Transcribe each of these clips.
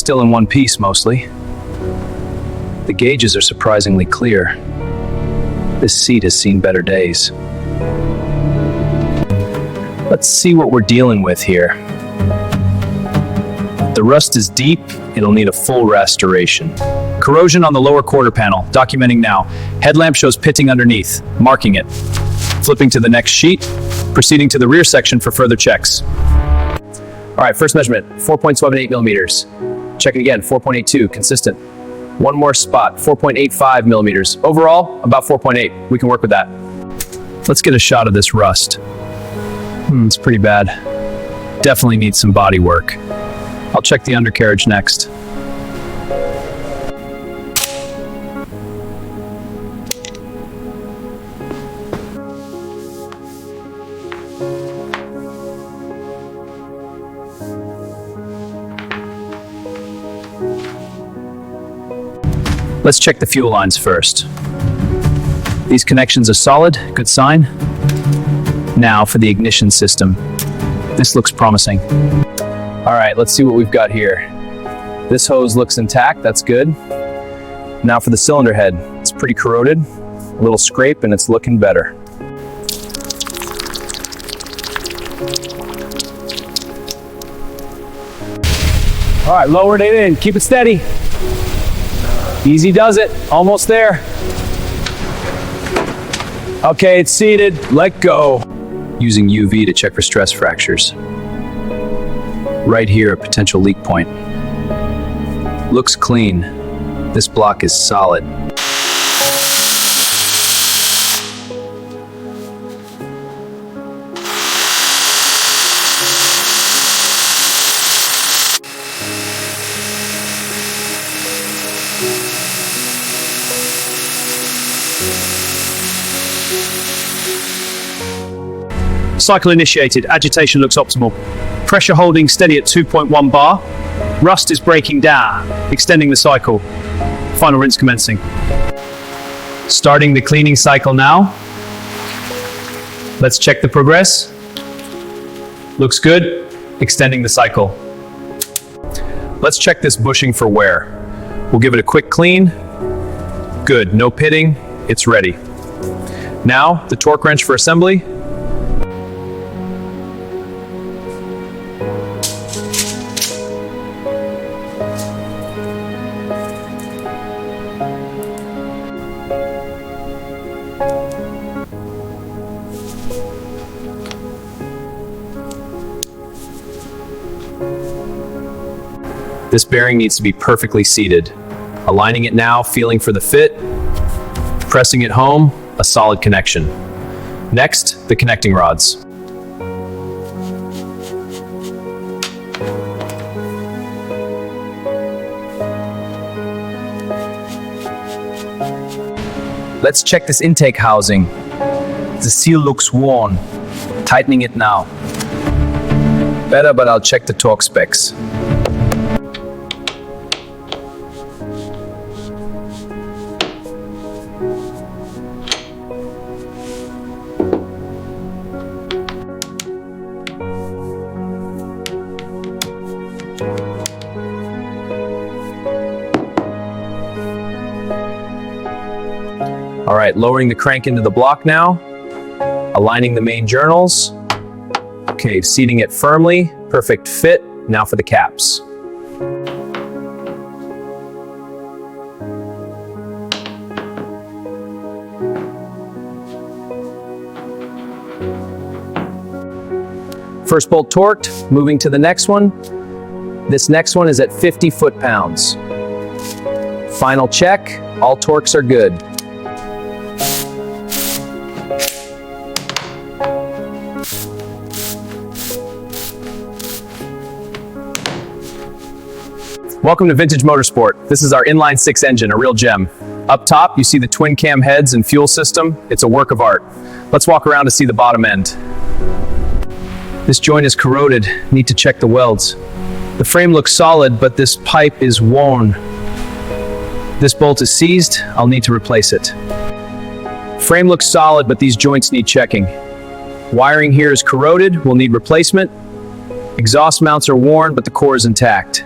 still in one piece mostly. The gauges are surprisingly clear. This seat has seen better days. Let's see what we're dealing with here. The rust is deep, it'll need a full restoration. Corrosion on the lower quarter panel, documenting now. Headlamp shows pitting underneath, marking it. Flipping to the next sheet, proceeding to the rear section for further checks. All right, first measurement, 4.78 millimeters. Checking again, 4.82, consistent. One more spot, 4.85 millimeters. Overall, about 4.8. We can work with that. Let's get a shot of this rust. It's pretty bad. Definitely needs some body work. I'll check the undercarriage next. Let's check the fuel lines first. These connections are solid, good sign. Now for the ignition system. This looks promising. All right, let's see what we've got here. This hose looks intact, that's good. Now for the cylinder head. It's pretty corroded, a little scrape, and it's looking better. All right, lower it in, keep it steady. Easy does it, almost there. Okay, it's seated, let go. Using UV to check for stress fractures. Right here, a potential leak point. Looks clean. This block is solid. Cycle initiated, agitation looks optimal. Pressure holding steady at 2.1 bar. Rust is breaking down, extending the cycle. Final rinse commencing. Starting the cleaning cycle now. Let's check the progress. Looks good, extending the cycle. Let's check this bushing for wear. We'll give it a quick clean. Good, no pitting, it's ready. Now, the torque wrench for assembly. This bearing needs to be perfectly seated. Aligning it now, feeling for the fit. Pressing it home, a solid connection. Next, the connecting rods. Let's check this intake housing. The seal looks worn. Tightening it now. Better, but I'll check the torque specs. All right, lowering the crank into the block now, aligning the main journals. Okay, seating it firmly, perfect fit. Now for the caps. First bolt torqued, moving to the next one. This next one is at 50 foot-pounds. Final check, all torques are good. Welcome to Vintage Motorsport. This is our inline-six engine, a real gem. Up top, you see the twin cam heads and fuel system. It's a work of art. Let's walk around to see the bottom end. This joint is corroded. Need to check the welds. The frame looks solid, but this pipe is worn. This bolt is seized. I'll need to replace it. Frame looks solid, but these joints need checking. Wiring here is corroded. We'll need replacement. Exhaust mounts are worn, but the core is intact.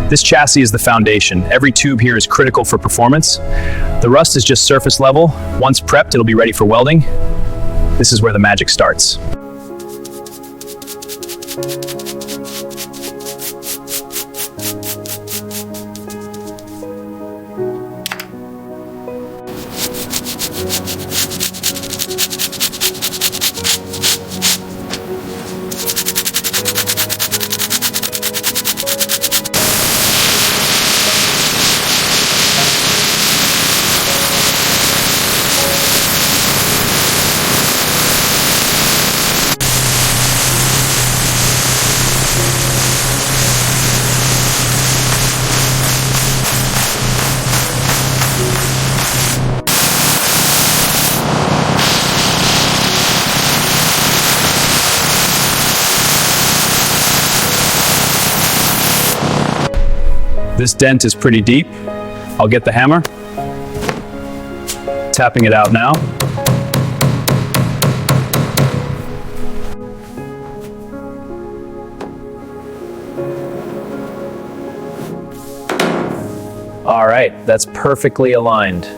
This chassis is the foundation. Every tube here is critical for performance. The rust is just surface level. Once prepped, it'll be ready for welding. This is where the magic starts. This dent is pretty deep. I'll get the hammer. Tapping it out now. All right, that's perfectly aligned.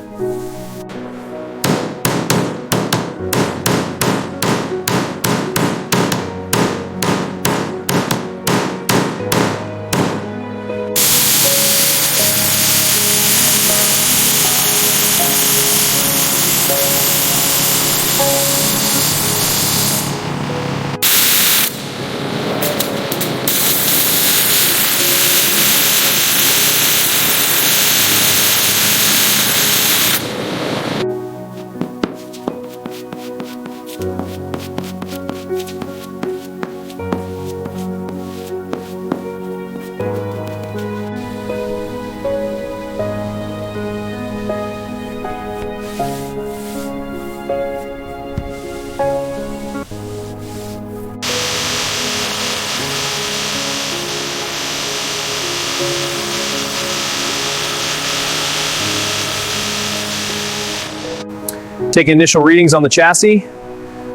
Take initial readings on the chassis.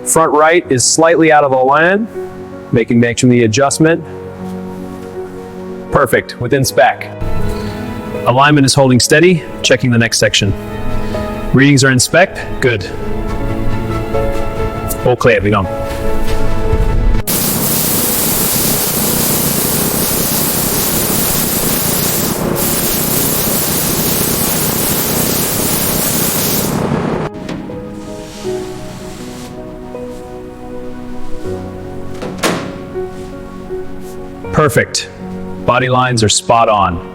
Front right is slightly out of alignment, making the adjustment. Perfect, within spec. Alignment is holding steady, checking the next section. Readings are in spec, good. All clear, we go. Perfect. Body lines are spot on.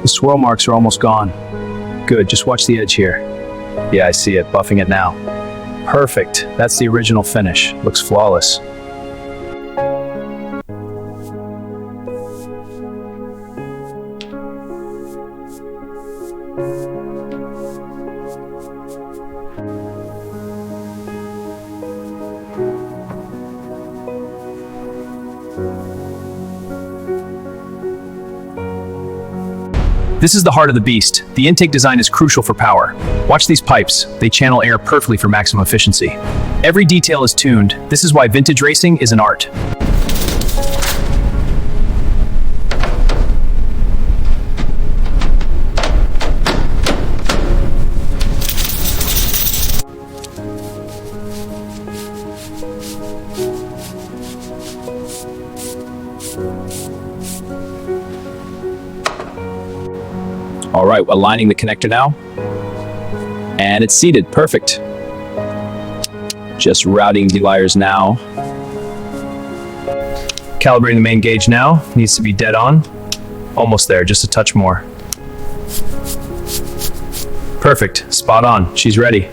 The swirl marks are almost gone. Good, just watch the edge here. Yeah, I see it, buffing it now. Perfect, that's the original finish. Looks flawless. This is the heart of the beast. The intake design is crucial for power. Watch these pipes. They channel air perfectly for maximum efficiency. Every detail is tuned. This is why vintage racing is an art. All right, aligning the connector now. And it's seated, perfect. Just routing the wires now. Calibrating the main gauge now, needs to be dead on. Almost there, just a touch more. Perfect, spot on, she's ready.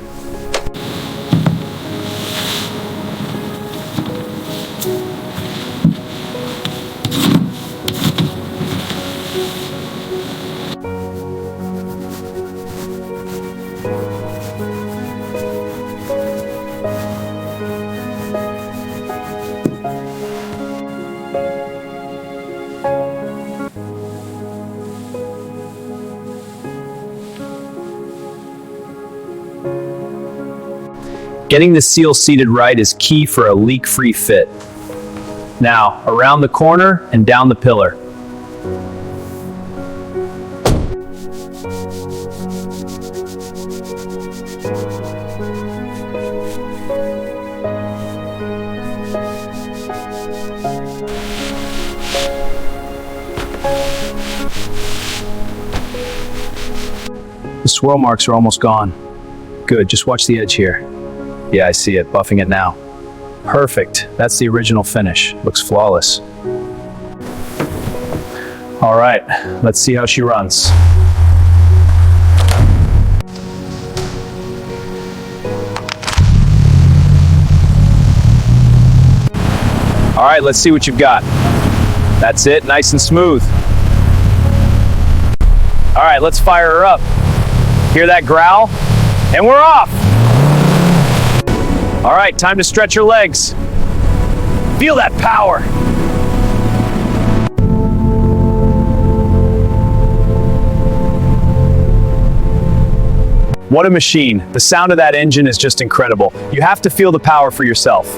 Getting the seal seated right is key for a leak-free fit. Now, around the corner and down the pillar. The swirl marks are almost gone. Good, just watch the edge here. Yeah, I see it, buffing it now. Perfect, that's the original finish. Looks flawless. All right, let's see how she runs. All right, let's see what you've got. That's it, nice and smooth. All right, let's fire her up. Hear that growl? And we're off! All right, time to stretch your legs. Feel that power. What a machine. The sound of that engine is just incredible. You have to feel the power for yourself.